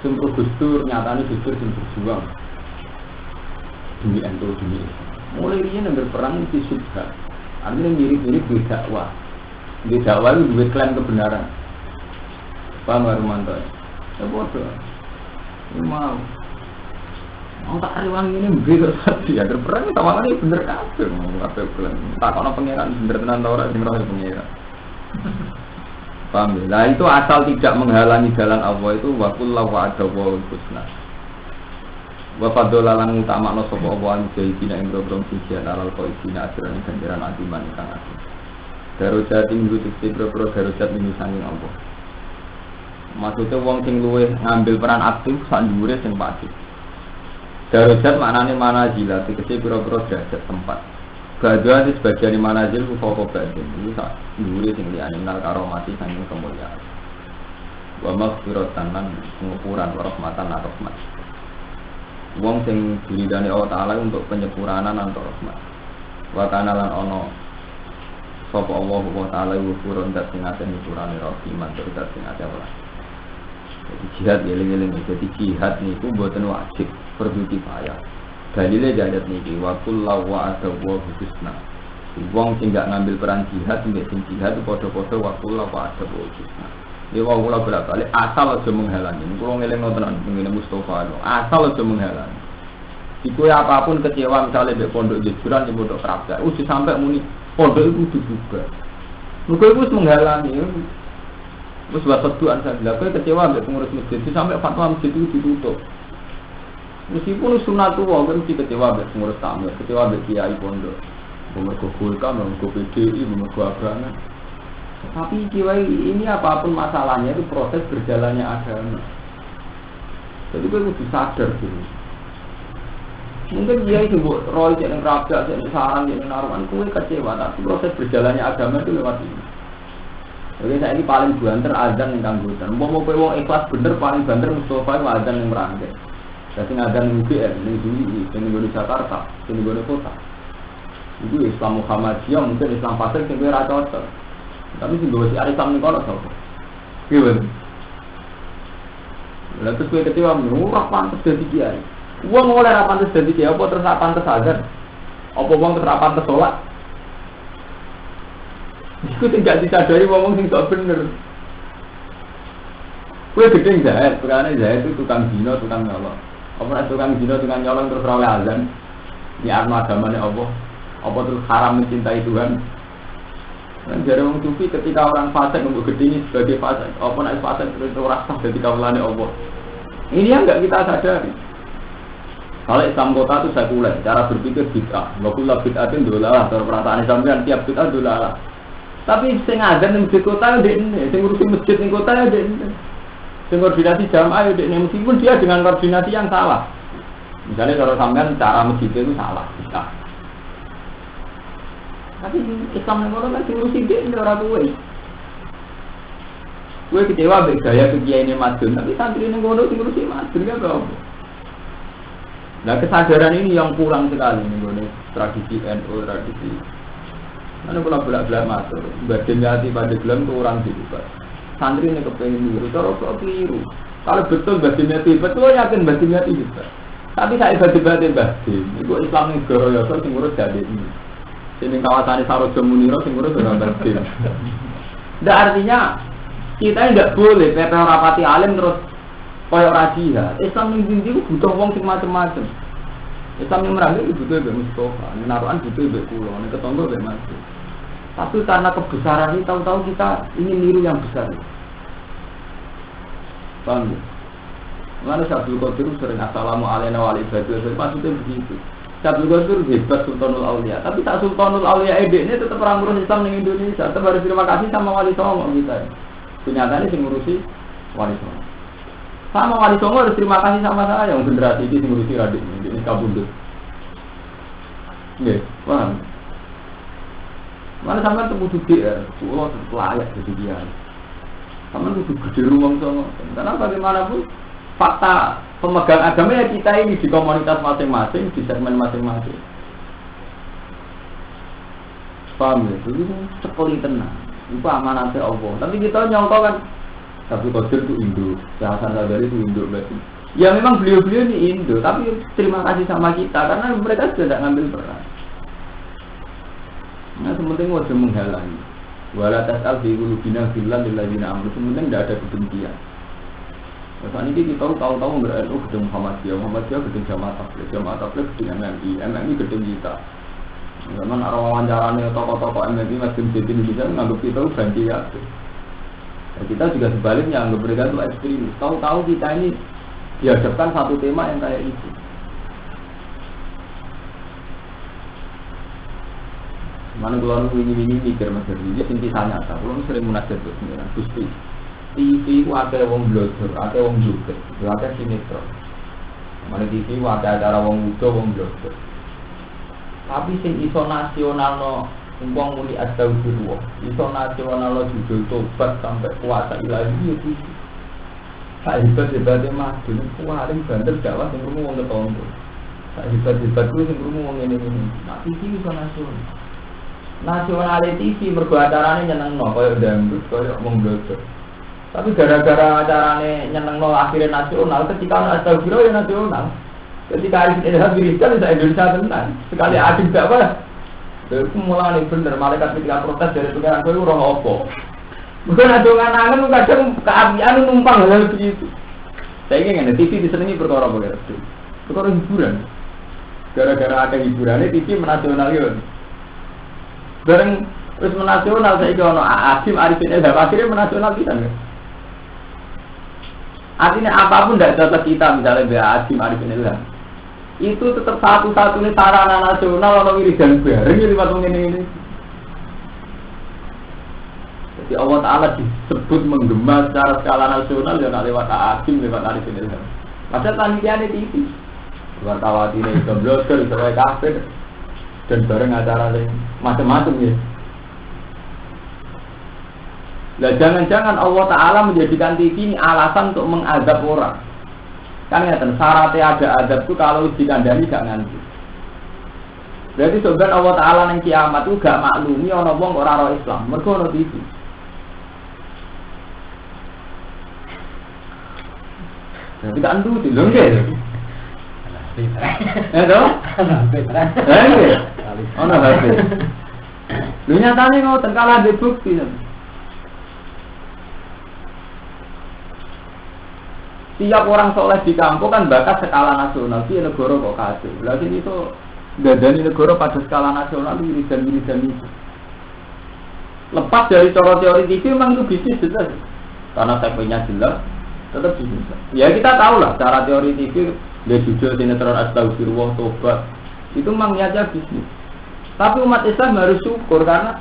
Sumber Gusdur nyatanya Gusdur yang berjuang demi ento demi. Mulai dia ngambil perang di subhat. Artinya mirip-mirip di dakwah. Di dakwah itu dua klaim kebenaran. Paham Armanto? Ya bodoh. Mau. Mau tak riwang ini beda tadi. Ada perang tawangannya bener kafir. Kafir klaim. Tak kalau pangeran bener tenan ora sing roh pangeran. Paham ya? Nah itu asal tidak menghalangi jalan Allah itu waqullahu wa'adahu husna. Wa fadolalan utamakna sapa Allah mujahidina ing program siji alal qaidina ajaran ganjaran adiman kang ati. Darajat minggu tikti pro darajat minggu sanging Allah. Maksudnya wong sing luwih ngambil peran aktif sak dhuwure sing pasif. Darajat maknane manazil, tegese pira-pira derajat tempat. Gadwa di sebagian manazil ku fauqa badin. Iki sak dhuwure sing liyane nal karomati sanging kemuliaan. Wa maghfiratan lan pengukuran rahmatan rahmat. Wong sing diridani Allah Ta'ala untuk penyempurnaan atau rahmat. Wa kana lan ana sapa Allah Ta'ala wufurun dat sing ate nyempurnane rahmat dat sing ate Allah. Jadi jihad eling-eling. Jadi jihad niku mboten wajib, perlu kifayah. Dalile jadat niki wa kullu wa'adahu husna. Wong sing gak ngambil peran jihad mbek sing jihad padha-padha wa kullu wa'adahu husna. Dewa kula bolak-balik asal aja menghalangi. Kula ngelingno tenan ngene Mustofa. Asal aja menghalangi. Iku apapun kecewa misalnya mbek pondok jejuran di pondok Kerabat, wis sampai muni pondok iku dibuka. Muga iku wis menghalangi. Wis waseduan saya. Lah kowe kecewa mbek pengurus masjid sampai fatwa masjid itu ditutup. Meskipun sunatullah kan mesti kecewa mbek pengurus tamu, kecewa mbek kiai pondok. Mergo Golkar, mergo PDI, mergo agama. Tapi kiai ini apapun masalahnya itu proses berjalannya agama. Jadi gue harus sadar gitu. Mungkin kiai sebut roy jadi raja, jadi sarang, jadi naruhan, gue kecewa. Tapi proses berjalannya agama itu lewat ini. Jadi saya ini paling banter azan yang kanggutan. Mau wong ikhlas bener paling banter Mustafa itu azan yang merangkai. Jadi azan yang UGM, yang Juli, yang di Jakarta, yang di kota. Itu Islam Muhammadiyah, mungkin Islam Pasir yang gue rata cocok. Tapi sih gue si Islam ini kalau tau gimana? Lalu terus gue kecewa, murah pantas jadi kiai. Uang oleh pantas jadi kiai, apa terus pantas azan? Apa uang terus pantas sholat? Itu tidak disadari ngomong sing tak bener. Gue gedeng Zahid, karena Zahid itu tukang zina, tukang nyolong. Apa tukang zina, tukang nyolong terus oleh azan? Ini arma agamanya Allah. Apa terus haram mencintai Tuhan? Dan dari orang sufi ketika orang fasik untuk gedingi sebagai fasik, apa nak fasik terus orang sah ketika ulane Allah. Ini yang enggak kita sadari. Kalau Islam kota itu sekuler, cara berpikir bid'ah. Wakullah bid'atin dolalah, cara perasaan Islam kan tiap bid'ah dolalah. Tapi sing azan ning kota yo dekne, sing ngurusi masjid ning kota yo dekne. Sing koordinasi jamaah yo dekne meskipun dia dengan koordinasi yang salah. Misalnya kalau sampean cara masjid itu salah, bid'ah. Tapi Islam yang orang kan ngurusi dia ini orang tua. Gue kecewa dengan gaya kegiatan ini madun, tapi santri ini ngurusi madun kan apa? Nah kesadaran ini yang kurang sekali nih tradisi NU tradisi. Mana pula belak masuk, berdengati pada gelam tuh orang juga. Santri ini kepengen niru, cara keliru. Kalau betul berdengati, betul yakin berdengati juga. Tapi saya berdengati itu Islam yang goroyoso sing ngurus jadi ini. Sini kawasan Sarojo Muniro sing ngurus ora berdin. Ndak artinya kita tidak boleh PP rapati alim terus koyo radia. Islam ning ndi butuh wong sing macam-macam. Islam yang merangkul butuh mbek Mustafa, naruhan butuh mbek kula, nek ketangga mbek Mas. Tapi karena kebesaran ini tahu-tahu kita ingin niru yang besar. Paham? Lalu Abdul Qadir sering assalamualaikum warahmatullahi wabarakatuh. Maksudnya begitu. Abdul Qadir hebat Sultanul Aulia, tapi tak Sultanul Aulia ini tetap orang ngurus Islam di Indonesia. Tetap harus terima kasih sama Wali Songo kita. Kenyataannya sing ngurusi Wali Songo. Sama Wali Songo harus terima kasih sama saya yang generasi ini sing ngurusi Radik ini kabundut. Nggih, paham. Mana sampean temu gede ya, pulau layak jadi dia. Sampean kudu gede ruang Songo. Karena bagaimanapun fakta pemegang agama ya kita ini di komunitas masing-masing, di segmen masing-masing. Paham ya? Itu sekali tenang. Itu amanatnya Allah. Tapi kita nyongkok kan, Abdul Qadir itu Indo, Hasan Sadari itu Indo berarti. Ya memang beliau-beliau ini Indo, tapi terima kasih sama kita karena mereka sudah tidak ngambil peran. Nah sementing wajah menghalangi. Wala tas'al fi qulubina ghillan lil ladzina amanu. Sementing tidak ada kebencian. Saat ini kita tahu-tahu berada gedung Muhammadiyah gedung Jamaah Tabligh gedung MMI gedung kita. Zaman arah wawancaranya tokoh-tokoh MMI masih jadi Indonesia menganggap kita ganti ya. Kita juga sebaliknya anggap mereka itu ekstremis. Tahu-tahu kita ini dihadapkan satu tema yang kayak itu. Mana keluar ini mikir Mas Herdi, dia intinya nyata. Kalau sering munajat tuh sebenarnya, Gusti. TV itu ada wong blogger, ada wong juga, ada sinetron. Mana TV itu ada acara wong muda, wong blogger. Tapi sing iso nasional no, umpang muni astagfirullah. Iso nasional no judul tobat sampai puasa ilahi itu. Saya hebat-hebatnya madun, paling banter dakwah sing rumu wong ketonggo. Saya hebat-hebat kuwi sing rumu wong ngene-ngene. Nah TV iso nasional. Nasional TV mergo acarane nyenengno koyo dangdut, koyo wong blogger. Tapi gara-gara acarane nyenengno akhirnya nasional, ketika astagfirullah ya nasional. Ketika Arif Ilham dirikan bisa Indonesia tenan. Sekali adik tak apa? Itu mulai bener malaikat ketika protes dari pengiran kowe ora apa. Bukan adongan angen kadang keapian numpang hal begitu. Saya ingin TV disenengi perkara apa? Perkara hiburan. Gara-gara ada hiburannya TV menasionalkan. Bareng terus menasional saya ono Asim Arifin Ilham akhirnya menasional kita enggak? Artinya apapun tidak cocok kita misalnya Mbak Asim Arifin Ilham. itu tetap satu-satunya sarana nasional orang wiridan bareng lewat ini. Jadi Allah Ta'ala disebut menggema secara skala nasional ya lewat Hakim, lewat Arifin Ilham. Padahal panitia ini TV. Wartawan ini bisa blogger, bisa kafir dan bareng acara lain macam-macam ya. Nah jangan-jangan Allah Ta'ala menjadikan TV ini alasan untuk mengadab orang. Kan ya, syaratnya ada adab itu kalau dikandani gak nganti. Berarti sebenarnya Allah Ta'ala yang kiamat itu gak maklumi orang wong ora roh Islam. Mergo ono TV. Jadi kan dulu di lho nggih. Toh? Ono HP. Lu nyatane ngoten kalah di bukti. Tiap orang soleh di kampung kan bakat skala nasional, di negara kok kacau. Berarti itu dadani negara pada skala nasional wiridan-wiridan itu. Lepas dari teori TV memang itu bisnis jelas, karena segmennya jelas, tetap bisnis. Ya kita tahu lah cara teori TV, dia jujur sinetron astagfirullah tobat, itu memang niatnya bisnis. Tapi umat Islam harus syukur karena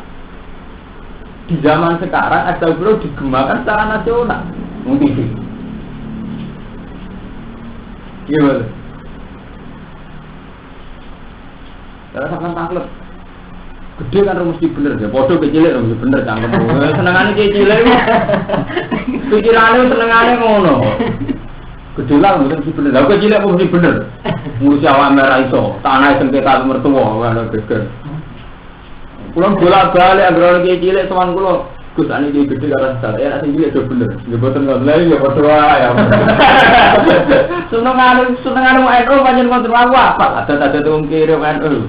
di zaman sekarang astagfirullah digemakan secara nasional, mungkin. Gimana? Kalau sampai tangklep, gede kan mesti bener ya. Bodoh kecilnya mesti bener cangkem. Senengannya kecilnya, pikirannya senengannya ngono. Gede lah mesti bener. Lalu kecilnya mesti bener. Ngurusi awam merah iso, tanah sengketa mertua, mana geger. Pulang bolak balik agar kecilnya teman kulo. Gus ani iki gede karo saya nek iki lho bener. Ya boten ngono ya padha ya. Senengane NU pancen kontrol aku apa? Ada wong kiri NU.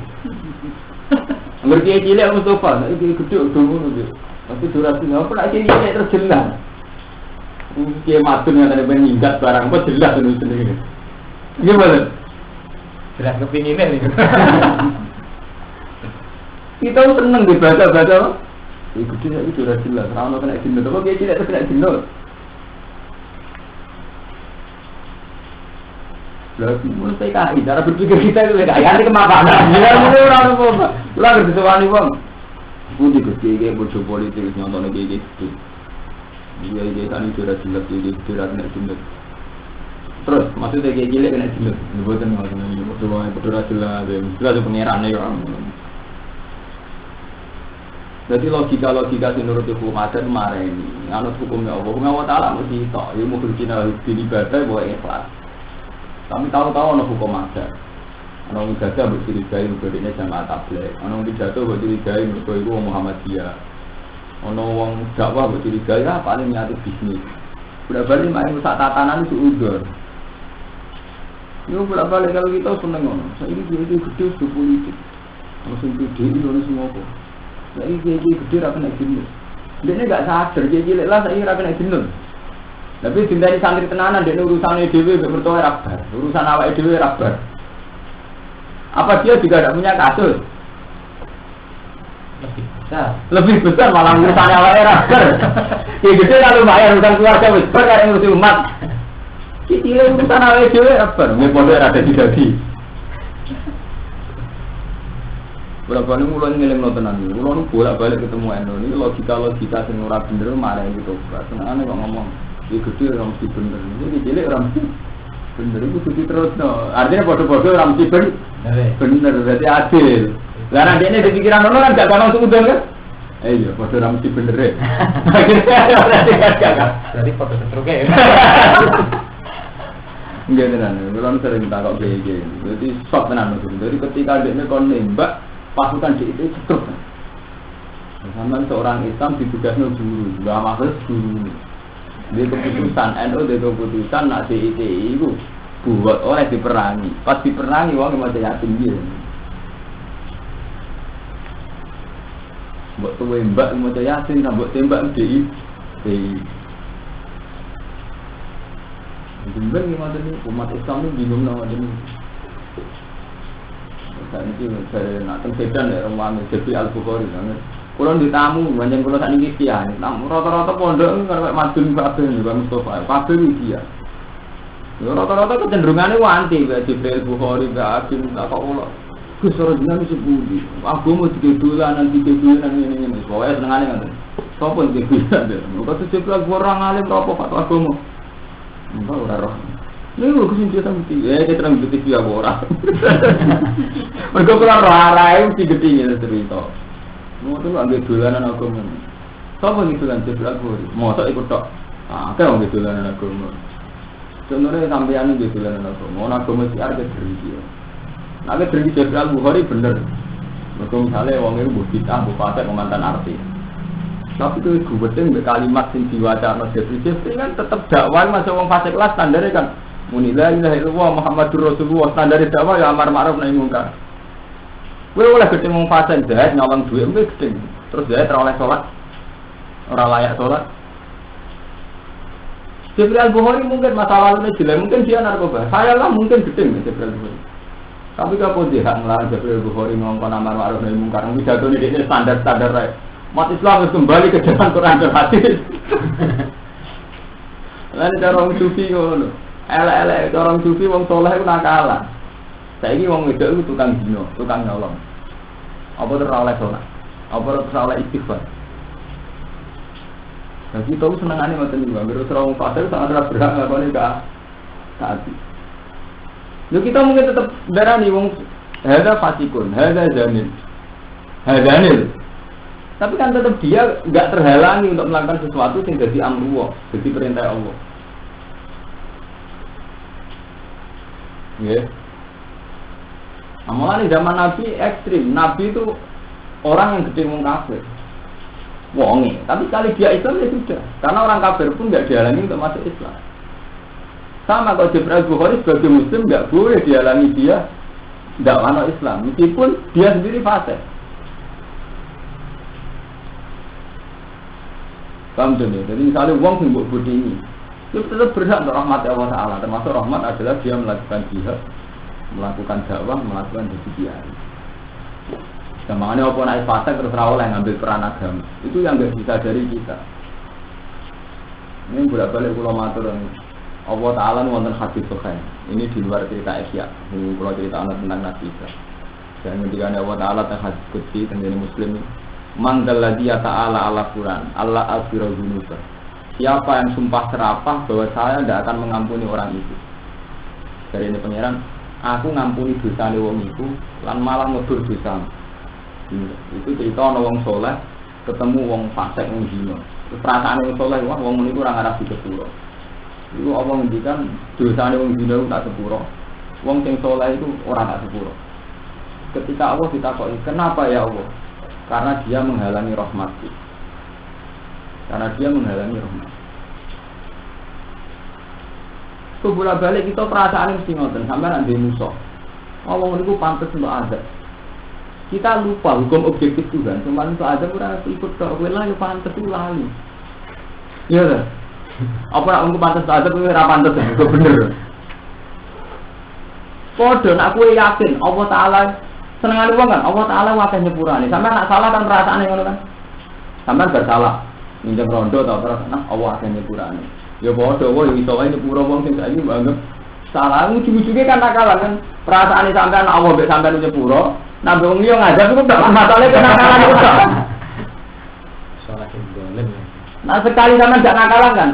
Ngerti cilik Mustafa, iki gede udah ngono iki. Tapi durasi ngopo nek iki terus jelas. Iki madun ngene ben nyinggat barang apa jelas ngono jenenge. Gimana? Jelas kepingine nih. Kita seneng dibaca-baca. Iku tidak itu sudah jelas. Kalau kena jinut, apa dia tidak kena jinut? Berarti menurut PKI cara berpikir kita itu beda. Yang ini kemapanan. Jangan mulai orang apa? Ulang kesesuaian bang. Budi kecil, bodoh politik nyontohnya kayak gitu. Dia tadi sudah jelas, dia sudah kena jinut. Terus maksudnya kayak gila kena jinut. Bukan maksudnya bodoh jelas. Jelas pengerannya orang. Jadi logika sing nurut hukum adat mareni, anut hukumnya Allah Ta'ala mesti tok, ya mungkin kita ibadah boleh ikhlas. Kami tahu-tahu ana hukum adat. Ana wong ibadah mbok curigai mergo jamaah tabligh, ana wong pidato mbok curigai mergo iku wong Muhammadiyah. Ana wong dakwah mbok curigai paling niate bisnis. Bolak-balik main sak tatanan itu udur. Yo bolak-balik kalau kita seneng ngono. Saiki iki gede sudah politik. Ana sing gede Indonesia semua kok. Lagi gede rapi naik jenuh. Dia ni tak sadar, dia cilik lah saya rapi naik jenuh. Tapi cinta di santri tenanan, dia urusan EDW bermertua rabar, urusan awak EDW rabar. Apa dia juga tidak punya kasus? Lebih besar malah urusan awak rabar. Dia gede lalu bayar urusan keluarga besar kan yang urusan umat. Cilik urusan awak EDW rabar, dia pondok ada jadi. Berapa ni mulai ngeleng notenan ni, mulai bolak balik ketemu Endo ni logika sing ora bener marah gitu. Senengane kok ngomong, dia gede orang mesti bener, ini cilik orang mesti bener itu suci terus no. Artinya bodoh-bodoh orang mesti bener, berarti adil. Karena dia ni pikiran orang kan gak gampang untuk udang kan? Iya, bodoh orang mesti bener deh. Berarti bodoh setruk ya. Enggak tenan, belum sering takut kayak gini. Jadi sok tenan itu. Jadi ketika dia ni kon nembak pasukan di itu cukup. Sama seorang Islam ditugasnya guru, nggak maksud guru. Dia keputusan, NU dia keputusan nak CITI itu buat oleh diperangi. Pas diperangi orang macam yatim dia. Buat tembak macam yatim, buat tembak DI. Bingung gimana ni umat Islam ni bingung nama ni. Saat ini saya nak tengsedan ya orang jadi Al-Bukhari. Kalau di tamu, banyak kalau saat ini dia. Rata-rata pondok ni kalau madun kabel ni, Mustafa kabel ni dia. Rata-rata kecenderungannya wanti, kayak Jibril Bukhari, kayak Akim, kakak Allah. Gus orang jenengan mesti budi. Aku mau dolanan ini. Pokoknya senengannya kan. Sopo yang dolanan. Mereka tuh Jibril orang alim apa fatwa agama. Enggak ora roh. Ini lho kesinci sama TV. Dia terang di TV aku ora. Mereka keluar roh arai mesti gedenya cerita. Mau tuh ambil dolanan agama. Sopo yang dolanan Jibril Bukhari. Mosok ikut tok. Ah, kayak ambil dolanan agama. Sebenarnya sampeyan iki dolanan agama. Ono agama siar ke diri. Nek diri Jibril Bukhari bener. Mergo misale wong iku mbok bid'ah, mbok fasik mantan arti. Tapi itu gubeting mbek kalimat sing diwacana Jibril kan tetep dakwah masuk wong fasik kelas standare kan muni la ilaha illallah Muhammadur Rasulullah standare dakwah ya amar ma'ruf nahi munkar. Kowe oleh gedhe wong fasik jahat nyolong dhuwit kowe gedhe. Terus jahat ora oleh salat. Ora layak salat. Jibril Bukhari mungkin masa lalunya jelek, mungkin dia narkoba. Saya lah mungkin gedhe Jibril Bukhari. Tapi kalau dia ngelarang Jibril Bukhari ngomong amar ma'ruf nahi munkar, pidato ini standar-standar rek. Umat Islam harus kembali ke jalan Quran dan hadis. Lain cara orang sufi ngono. Elek-elek orang sufi wong saleh ku nakalan. Saiki wong wedok iku tukang dino, tukang nyolong. Apa ora oleh salat? Apa ora oleh istighfar? Jadi tahu senengane ngoten niku, anggere wong fasik sangat ora berhak ngakoni taat. Yo kita mungkin tetap darani wong hadza fasikun, hadza zanin. Hadanil. Tapi kan tetap dia enggak terhalangi untuk melakukan sesuatu yang jadi amruwa, jadi perintah Allah. Nggih. Amalan zaman Nabi ekstrim. Nabi itu orang yang gede wong kafir. Wonge, tapi sekali dia Islam ya sudah. Karena orang kafir pun enggak dihalangi untuk masuk Islam. Sama kalau Jibril Bukhari sebagai muslim enggak boleh dihalangi dia dakwah Islam meskipun dia sendiri fasik. Paham tuh? Jadi misalnya uang sing mbok bodhi itu tetap berhak untuk rahmat Allah Taala. Termasuk rahmat adalah dia melakukan jihad, melakukan dakwah, melakukan kiai. Makanya apa naik fasik terus ora oleh ngambil peran agama. Itu yang enggak bisa dari kita. Ini bolak-balik kula matur Allah Ta'ala wonten hadis sahih. Ini di luar cerita Ihya. Ini kalau cerita anak tentang Nabi Isa. Dan ketika Allah Ta'ala tentang hadis qudsi tentang Muslim, man dalladhi ta'ala ala Quran, Allah aghfira dzunuba. Siapa yang sumpah serapah bahwa saya tidak akan mengampuni orang itu. Dari ini pangeran, aku ngampuni dosane wong itu, lan malah ngebur dosa. Itu cerita ana wong saleh ketemu wong fasik wong zina. Perasaane wong saleh wah wong niku ora ngarep sepuro. Iku Allah ngendikan dosane wong zina tak sepuro. Wong sing saleh itu ora tak sepuro. Ketika Allah ditakoki, "Kenapa ya Allah?" Karena dia menghalangi rahmat-Ku. Karena dia menghalangi rahmat. Bolak balik kita perasaan mesti ngoten, sampai nanti musuh. Allah niku pantes untuk azab. Kita lupa hukum objektif Tuhan, cuma untuk azab ora ikut tok, kowe lah yo pantes ku lali. Iya ta? Apa nak untuk pantes azab kowe ora pantes, kok bener. Padha nek kowe yakin Allah Taala senengane wong kan, Allah Taala wakil nyepurane. Sampai nak salah kan perasaane ngono kan. Sampai bersalah, minjem rondo atau apa, nah Allah wakil nyepurane. Ya padha wae iso wae nyepuro wong sing saiki anggap salah, ujug-ujuge kan nakalan kan. Perasaane sampean Allah mbek sampean nyepuro, nambah wong liya ngajak iku gak masalahe kenakalan iku kok. Salah sing dolen. Nah sekali sampean gak nakalan kan,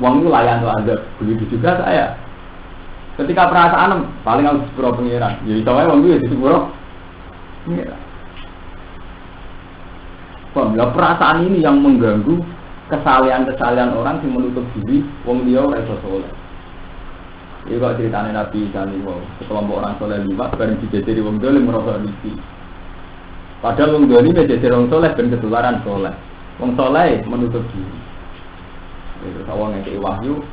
wong iku layak untuk azab. Begitu juga saya. Ketika perasaan paling harus sepuro pengiran, ya iso wae wong iku ya disepuro. Iya. Pemula perasaan ini yang mengganggu kesalahan-kesalahan orang yang menutup diri, wong liya ora iso saleh. Iki kok ceritane Nabi Isa niku, sekelompok orang saleh liwat bareng dijejeri wong dolim merasa misi. Padahal wong dolim dijejeri wong saleh ben ketularan saleh. Wong saleh menutup diri. Terus awang ngekeki wahyu,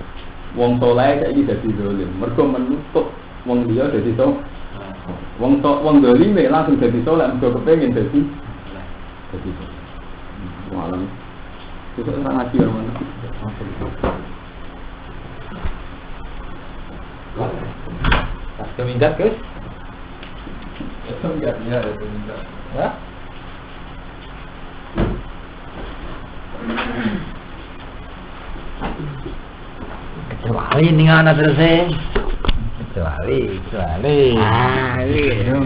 wong saleh saiki dadi dolim, mergo menutup wong liya dadi saleh. Wong dolim langsung dadi saleh, mergo kepengin dadi saleh. Malam. Itu orang ngaji orang mana? Tas kemindat guys? Kemindat ya, kemindat. Ya? Kecuali ning ana terus kecuali. Ah, iya.